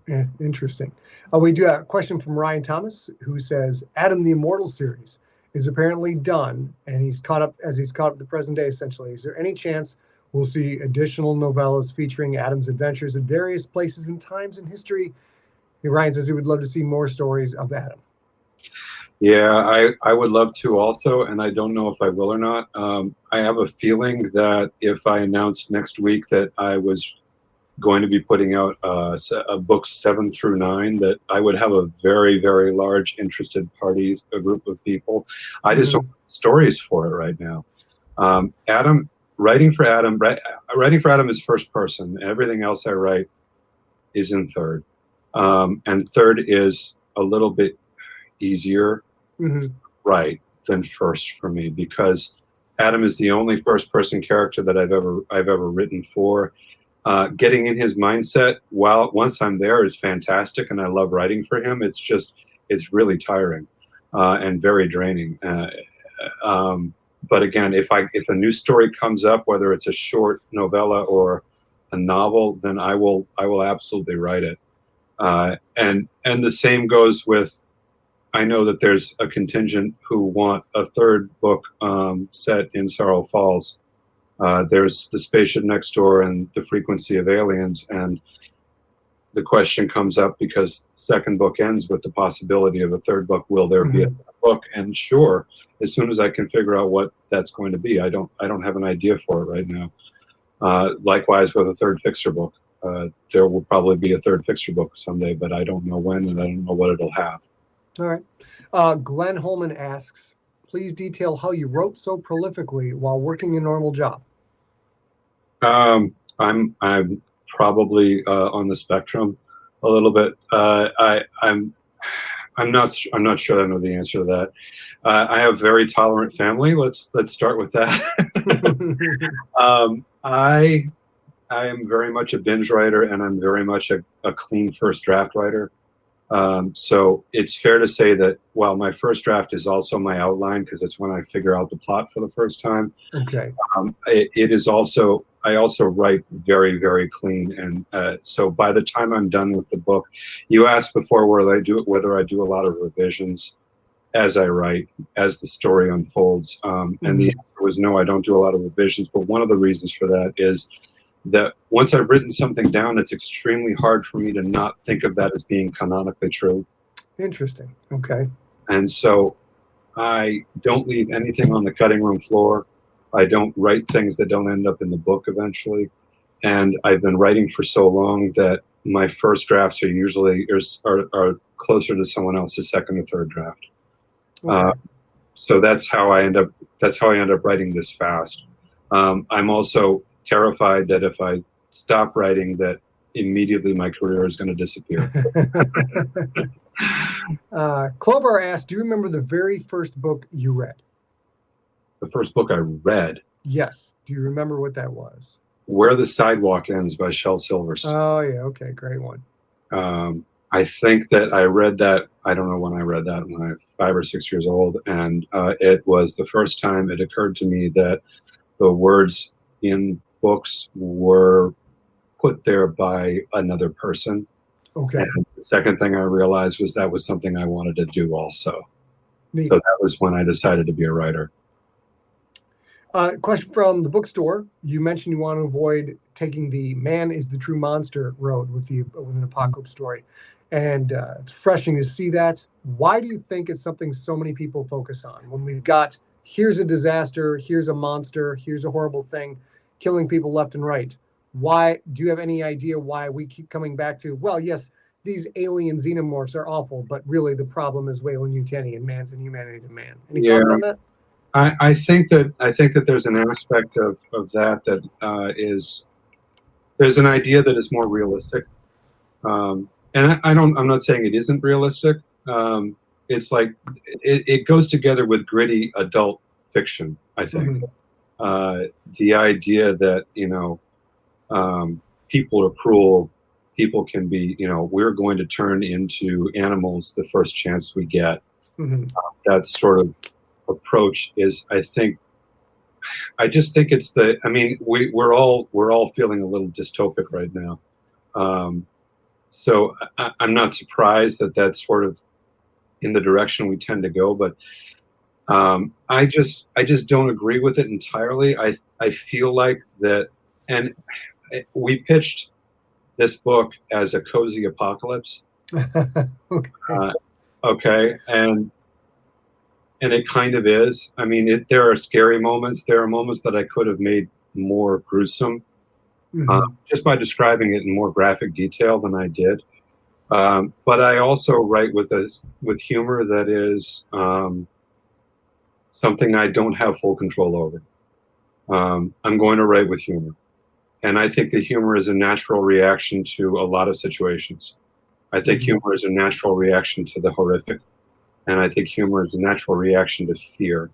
Yeah, interesting. We do have a question from Ryan Thomas, who says, Adam the Immortal series is apparently done, and he's caught up the present day, essentially. Is there any chance we'll see additional novellas featuring Adam's adventures at various places and times in history? Ryan says he would love to see more stories of Adam. Yeah, I would love to also, and I don't know if I will or not. I have a feeling that if I announced next week that I was going to be putting out books 7 through 9, that I would have a very, very large interested party, a group of people. I just don't have stories for it right now. Writing for Adam is first person. Everything else I write is in third. And third is a little bit easier right than first for me, because Adam is the only first person character that I've ever written for. Getting in his mindset once I'm there is fantastic, and I love writing for him. It's really tiring and very draining. But again, if a new story comes up, whether it's a short novella or a novel, then I will absolutely write it. And the same goes with, I know that there's a contingent who want a third book set in Sorrow Falls. There's the spaceship next door and the frequency of aliens, and the question comes up because the second book ends with the possibility of a third book. Will there be a third book? And sure, as soon as I can figure out what that's going to be. I don't have an idea for it right now. Likewise with a third FIXER book. There will probably be a third FIXER book someday, but I don't know when, and I don't know what it'll have. All right. Glenn Holman asks, please detail how you wrote so prolifically while working a normal job. I'm probably on the spectrum a little bit. I'm not sure I know the answer to that. I have a very tolerant family. Let's start with that. I am very much a binge writer, and I'm very much a clean first draft writer. So it's fair to say that while my first draft is also my outline, because it's when I figure out the plot for the first time. Okay. It is also, I also write very, very clean. And so by the time I'm done with the book, you asked before whether I do a lot of revisions. as I write, as the story unfolds. And the answer was no, I don't do a lot of revisions. But one of the reasons for that is that once I've written something down, it's extremely hard for me to not think of that as being canonically true. Interesting. Okay. And so I don't leave anything on the cutting room floor. I don't write things that don't end up in the book eventually. And I've been writing for so long that my first drafts are usually are closer to someone else's second or third draft. Okay. So that's how I end up writing this fast. I'm also terrified that if I stop writing, that immediately my career is going to disappear. Clover asked, do you remember the very first book you read? The first book I read? Yes. Do you remember what that was? Where the Sidewalk Ends by Shel Silverstein. Oh, yeah. Okay. Great one. I think that I read that, I don't know when I read that, when I was 5 or 6 years old. And it was the first time it occurred to me that the words in books were put there by another person. Okay. And the second thing I realized was that was something I wanted to do also. Neat. So that was when I decided to be a writer. Question from the bookstore. You mentioned you want to avoid taking the man is the true monster road with an apocalypse story. And it's refreshing to see that. Why do you think it's something so many people focus on? When we've got, here's a disaster, here's a monster, here's a horrible thing, killing people left and right. Why, do you have any idea why we keep coming back to, well, yes, these alien xenomorphs are awful, but really the problem is Weyland Yutani and man's inhumanity to man. Any thoughts on that? I think that there's an aspect of that is, there's an idea that is more realistic. And I'm not saying it isn't realistic. It's like, it goes together with gritty adult fiction, I think. The idea that, people are cruel, people can be, we're going to turn into animals the first chance we get. That sort of approach is, I just think it's we're all feeling a little dystopic right now. So I'm not surprised that that's sort of in the direction we tend to go, but I just don't agree with it entirely. I feel like that, and we pitched this book as a cozy apocalypse. Okay, and it kind of is. I mean, there are scary moments. There are moments that I could have made more gruesome, just by describing it in more graphic detail than I did. But I also write with humor that is something I don't have full control over. I'm going to write with humor. And I think the humor is a natural reaction to a lot of situations. I think humor is a natural reaction to the horrific. And I think humor is a natural reaction to fear.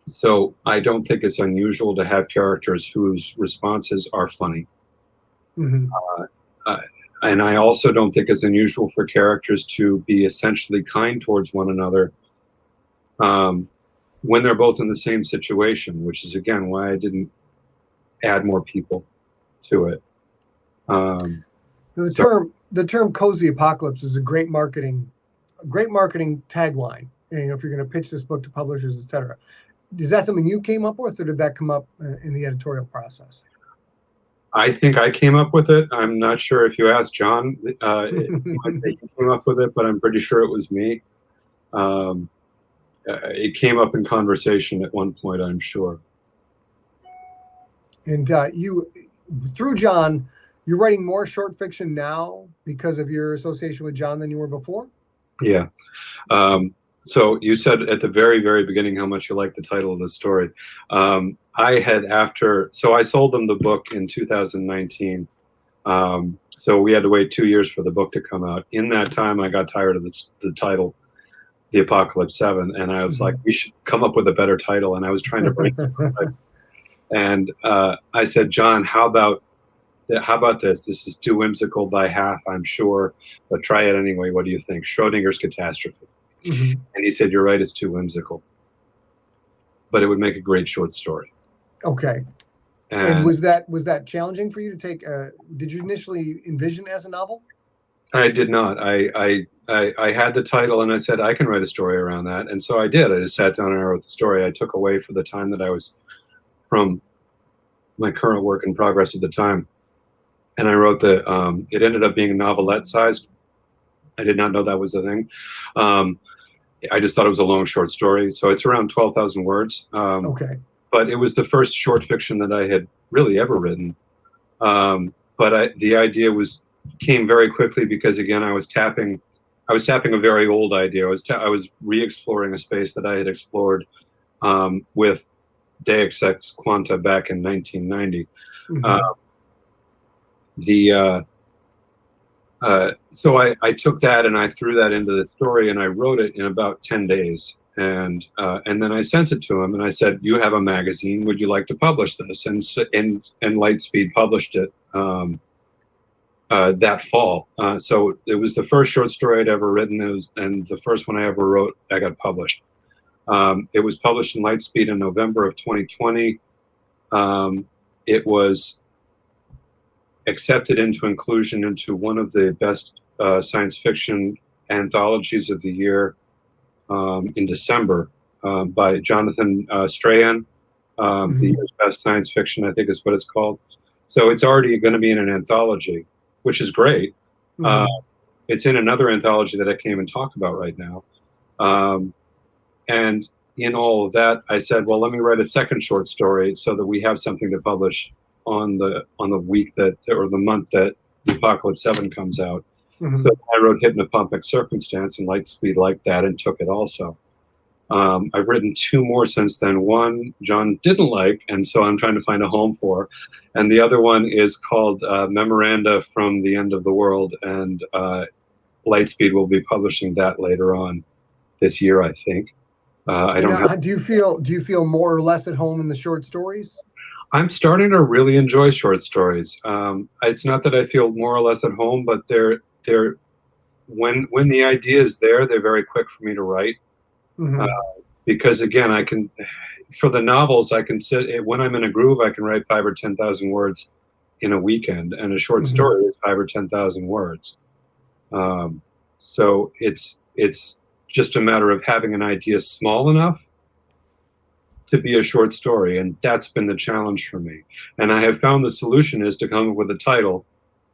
So I don't think it's unusual to have characters whose responses are funny. And I also don't think it's unusual for characters to be essentially kind towards one another when they're both in the same situation, which is, again, why I didn't add more people to it. The term cozy apocalypse is a great marketing tagline. And, if you're going to pitch this book to publishers, etc. Is that something you came up with, or did that come up in the editorial process? I think I came up with it. I'm not sure if you asked John, he came up with it, but I'm pretty sure it was me. It came up in conversation at one point, I'm sure. And you, through John, you're writing more short fiction now because of your association with John than you were before? Yeah. So you said at the very, very beginning how much you liked the title of the story. So I sold them the book in 2019. So we had to wait 2 years for the book to come out. In that time, I got tired of the title, The Apocalypse 7, and I was like, we should come up with a better title. And I was trying to brainstorm titles. And I said, John, how about this? This is too whimsical by half, I'm sure, but try it anyway. What do you think? Schrodinger's Catastrophe. And he said, you're right, it's too whimsical, but it would make a great short story. Okay. And was that challenging for you to take? Did you initially envision as a novel? I did not. I had the title and I said, I can write a story around that. And so I did. I just sat down and I wrote the story. I took away for the time that I was from my current work in progress at the time. And I wrote it ended up being novelette sized. I did not know that was the thing. I just thought it was a long short story. So it's around 12,000 words. Okay. But it was the first short fiction that I had really ever written. But the idea came very quickly because, again, I was tapping a very old idea. I was re-exploring a space that I had explored with Deus Ex Quanta back in 1990. Mm-hmm. So I took that and I threw that into the story and I wrote it in about 10 days. And then I sent it to him and I said, "You have a magazine. Would you like to publish this?" And Lightspeed published it that fall. So it was the first short story I'd ever written, and the first one I ever wrote that got published. It was published in Lightspeed in November of 2020. It was accepted into inclusion into one of the best science fiction anthologies of the year in December by Jonathan Strahan. The year's best science fiction, I think is what it's called. So it's already going to be in an anthology, which is great. It's in another anthology that I can't even talk about right now. And in all of that, I said, well, let me write a second short story so that we have something to publish on the week that, or the month that the Apocalypse 7 comes out. So I wrote Hypnopompic Circumstance, and Lightspeed liked that and took it also. I've written two more since then. One John didn't like, and so I'm trying to find a home for. And the other one is called Memoranda from the End of the World, and Lightspeed will be publishing that later on this year, I think. Do you feel more or less at home in the short stories? I'm starting to really enjoy short stories. It's not that I feel more or less at home, but when the idea is there, they're very quick for me to write. Because again, for the novels, I can sit when I'm in a groove, I can write 5,000 or 10,000 words in a weekend, and a short story is 5,000 or 10,000 words. So it's just a matter of having an idea small enough to be a short story, and that's been the challenge for me. And I have found the solution is to come up with a title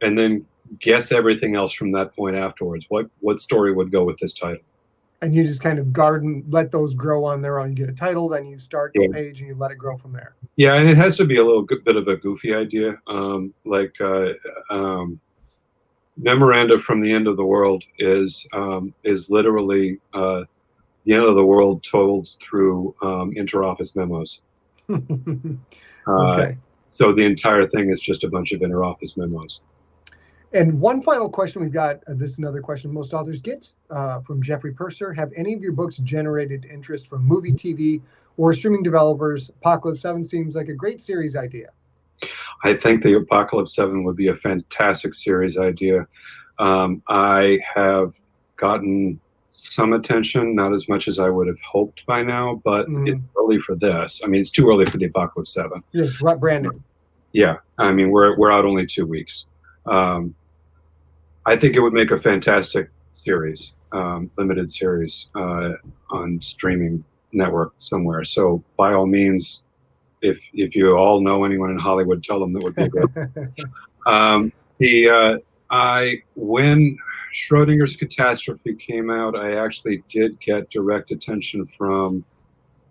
and then guess everything else from that point afterwards. What story would go with this title? And you just kind of let those grow on their own. You get a title, then you start the page and you let it grow from there. Yeah, and it has to be a little bit of a goofy idea. Memoranda from the End of the World is literally the end of the world told through interoffice memos. Okay. So the entire thing is just a bunch of interoffice memos. And one final question we've got, this is another question most authors get from Jeffrey Purser. Have any of your books generated interest from movie, TV, or streaming developers? Apocalypse 7 seems like a great series idea. I think the Apocalypse 7 would be a fantastic series idea. I have gotten some attention, not as much as I would have hoped by now, but it's early for this. I mean, it's too early for the Apocalypse 7. Yes, brand new. Yeah, I mean, we're out only 2 weeks. I think it would make a fantastic series, limited series on streaming network somewhere. So by all means, if you all know anyone in Hollywood, tell them that would be great. When Schrodinger's Catastrophe came out, I actually did get direct attention from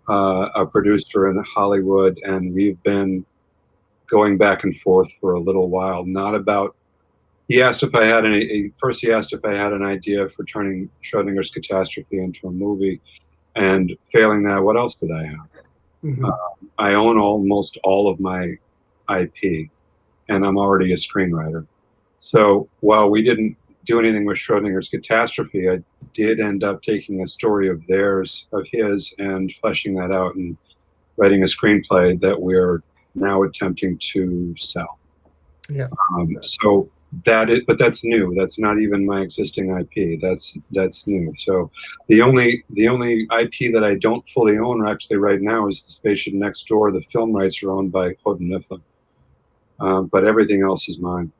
a producer in Hollywood, and we've been going back and forth for a little while. He asked if I had he asked if I had an idea for turning Schrodinger's Catastrophe into a movie, and failing that, what else did I have? I own almost all of my IP, and I'm already a screenwriter. So while we didn't do anything with Schrodinger's Catastrophe, I did end up taking a story of his, and fleshing that out and writing a screenplay that we're now attempting to sell. Yeah. But that's new. That's not even my existing IP. That's new. So the only IP that I don't fully own actually right now is the Spaceship Next Door. The film rights are owned by Houghton Mifflin, but everything else is mine.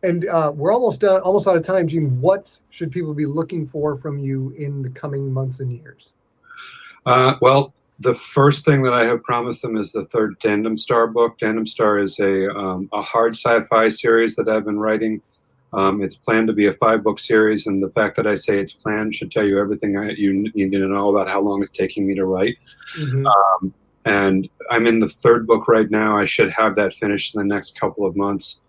And we're almost done, almost out of time, Gene. What should people be looking for from you in the coming months and years? Well, the first thing that I have promised them is the third Tandemstar book. Tandemstar is a hard sci-fi series that I've been writing. It's planned to be a 5-book series, and the fact that I say it's planned should tell you everything you need to know about how long it's taking me to write. Mm-hmm. And I'm in the 3rd book right now. I should have that finished in the next couple of months.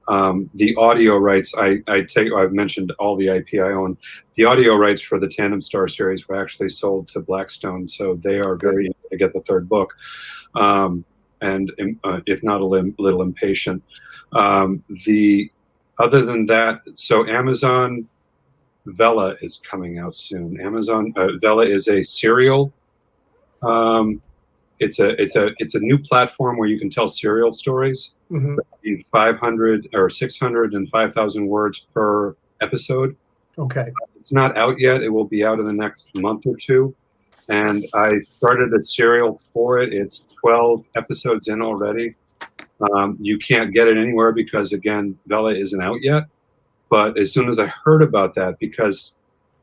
The audio rights, I've mentioned all the IP I own. The audio rights for the Tandemstar series were actually sold to Blackstone, so they are very eager to get the 3rd book, and if not a little impatient. Other than that, so Amazon Vela is coming out soon. Amazon Vela is a serial. It's a new platform where you can tell serial stories. Mm-hmm. 500 or 600 and 5,000 words per episode. Okay. It's not out yet. It will be out in the next month or two. And I started a serial for it. It's 12 episodes in already. You can't get it anywhere because, again, Vela isn't out yet. But as soon as I heard about that, because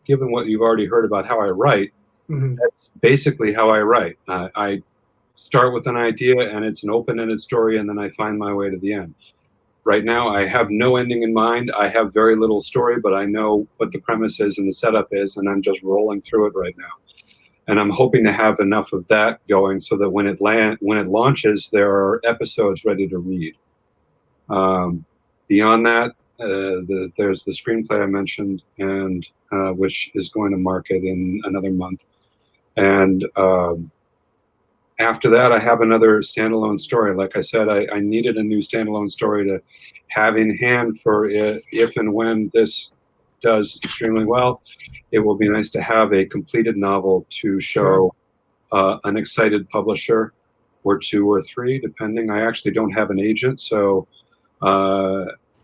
given what you've already heard about how I write, Mm-hmm. that's basically how I write. I start with an idea, and it's an open-ended story, and then I find my way to the end. Right now, I have no ending in mind. I have very little story, but I know what the premise is and the setup is, and I'm just rolling through it right now. And I'm hoping to have enough of that going so that when it launches, there are episodes ready to read. Beyond that, there's the screenplay I mentioned, and which is going to market in another month. And after that, I have another standalone story. Like I said, I needed a new standalone story to have in hand for if and when this does extremely well. It will be nice to have a completed novel to show an excited publisher, or 2 or 3, depending. I actually don't have an agent, so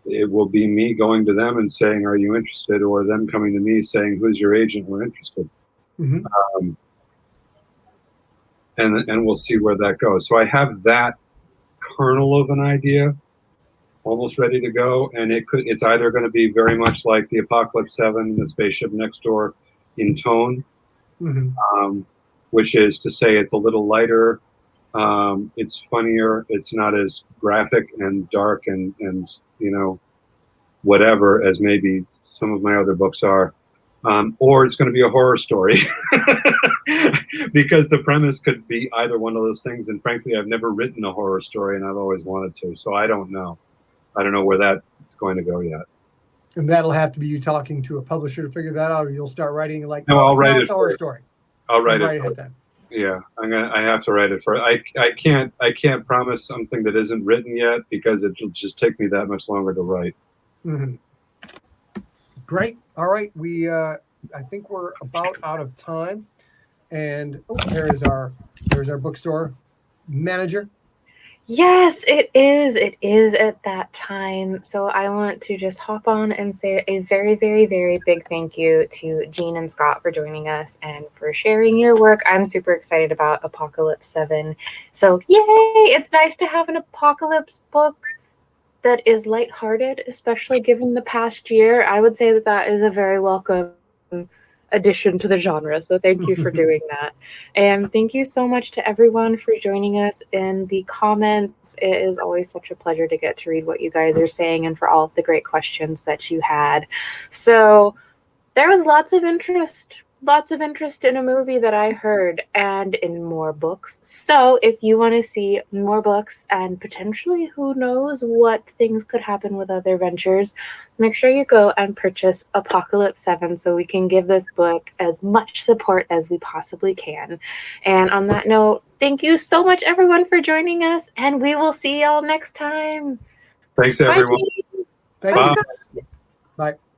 it will be me going to them and saying, "Are you interested?" or them coming to me saying, "Who's your agent? We're interested." Mm-hmm. And we'll see where that goes. So I have that kernel of an idea almost ready to go, and it's either going to be very much like the Apocalypse 7, the Spaceship Next Door in tone, Mm-hmm. Which is to say it's a little lighter, it's funnier, it's not as graphic and dark and whatever as maybe some of my other books are. Or it's going to be a horror story because the premise could be either one of those things. And frankly, I've never written a horror story, and I've always wanted to. So I don't know. I don't know where that's going to go yet. And that'll have to be you talking to a publisher to figure that out, or you'll start writing like, no, I'll write it. A horror story. I'll write it. Yeah, I have to write it for. I can't promise something that isn't written yet because it'll just take me that much longer to write. Mm-hmm. Great. All right. I think we're about out of time. And there's our bookstore manager. Yes, it is. It is at that time. So I want to just hop on and say a very, very, very big thank you to Gene and Scott for joining us and for sharing your work. I'm super excited about Apocalypse 7. So yay! It's nice to have an Apocalypse book that is lighthearted, especially given the past year. I would say that is a very welcome addition to the genre. So thank you for doing that. And thank you so much to everyone for joining us in the comments. It is always such a pleasure to get to read what you guys are saying and for all of the great questions that you had. So there was lots of interest in a movie that I heard and in more books. So if you want to see more books and potentially who knows what things could happen with other ventures, make sure you go and purchase Apocalypse 7 so we can give this book as much support as we possibly can. And on that note, thank you so much everyone for joining us, and we will see y'all next time. Thanks everyone. Thank you. Bye.